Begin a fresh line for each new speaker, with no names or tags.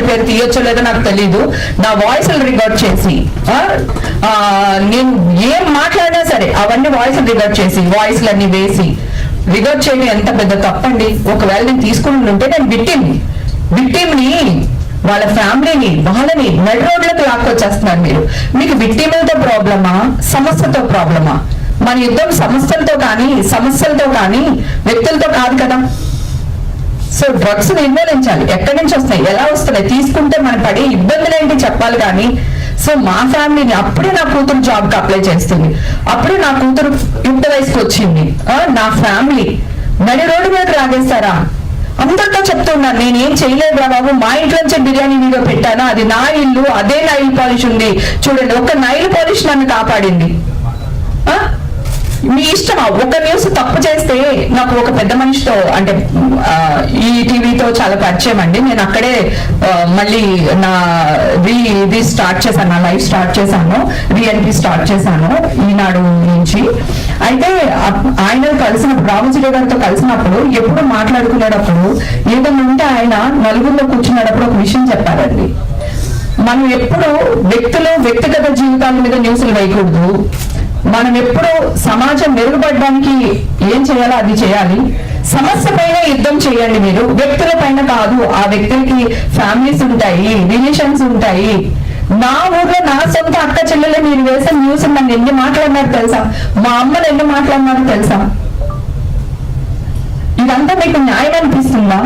పేరు తీయొచ్చో లేదో నాకు తెలీదు, నా వాయిస్ రికార్డ్ చేసి నేను ఏం మాట్లాడినా సరే అవన్నీ వాయిస్ రికార్డ్ చేసి వాయిస్లన్నీ వేసి రికార్డ్ చేయడం ఎంత పెద్ద తప్పండి. ఒకవేళ నేను తీసుకుని ఉంటే నేను విక్టిమ్ని వాళ్ళ ఫ్యామిలీని వాళ్ళని నడి రోడ్లకు లాక్కొచ్చేస్తున్నారు మీరు. మీకు విక్టిమ్లతో ప్రాబ్లమా, సమస్యతో ప్రాబ్లమా? మన యుద్ధం సమస్యలతో కానీ వ్యక్తులతో కాదు కదా. సో డ్రగ్స్ నిర్మూలించాలి. ఎక్కడి నుంచి వస్తాయి, ఎలా వస్తున్నాయి, తీసుకుంటే మనం పడే ఇబ్బందులు ఏంటి చెప్పాలి కానీ. సో మా ఫ్యామిలీని అప్పుడే నా కూతురు జాబ్కి అప్లై చేస్తుంది, అప్పుడే నా కూతురు యుక్త వయసుకు వచ్చింది. నా ఫ్యామిలీ నడి రోడ్డు మీద రాగేస్తారా? అందరితో చెప్తున్నాను, నేనేం చేయలేదు బాబు, మా ఇంట్లోంచే బిర్యానీ వీడియో పెట్టాను, అది నా ఇల్లు, అదే నైల్ పాలిష్ ఉంది చూడండి, ఒక నైల్ పాలిష్ నన్ను కాపాడింది. మీ ఇష్టమా? ఒక న్యూస్ తప్పు చేస్తే నాకు ఒక పెద్ద మనిషితో అంటే ఈ టీవీతో చాలా పరిచయం అండి. నేను అక్కడే మళ్ళీ నా ఇది స్టార్ట్ చేశాను, నా లైఫ్ స్టార్ట్ చేశాను, రిఎల్టీ స్టార్ట్ చేశాను ఈనాడు నుంచి. అయితే ఆయన కలిసినప్పుడు రామోజీరావు గారితో కలిసినప్పుడు ఎప్పుడు మాట్లాడుకునేటప్పుడు ఏదైనా ఉంటే ఆయన నలుగురిలో కూర్చునేటప్పుడు ఒక విషయం చెప్పారండి. మనం ఎప్పుడు వ్యక్తిగత జీవితాల మీద న్యూస్లు వేయకూడదు. మనం ఎప్పుడు సమాజం మెరుగుపడడానికి ఏం చేయాలో అది చేయాలి. సమస్య పైన యుద్ధం చేయండి మీరు, వ్యక్తుల పైన కాదు. ఆ వ్యక్తులకి ఫ్యామిలీస్ ఉంటాయి, రిలేషన్స్ ఉంటాయి. నా ఊర్లో నా సొంత అక్క చెల్లెలు మీరు వేసే న్యూస్ నన్ను ఎన్ని మాట్లాడినారు తెలుసా, మా అమ్మను ఎన్ని మాట్లాడినారు తెలుసా? ఇదంతా మీకు న్యాయం అనిపిస్తుందా?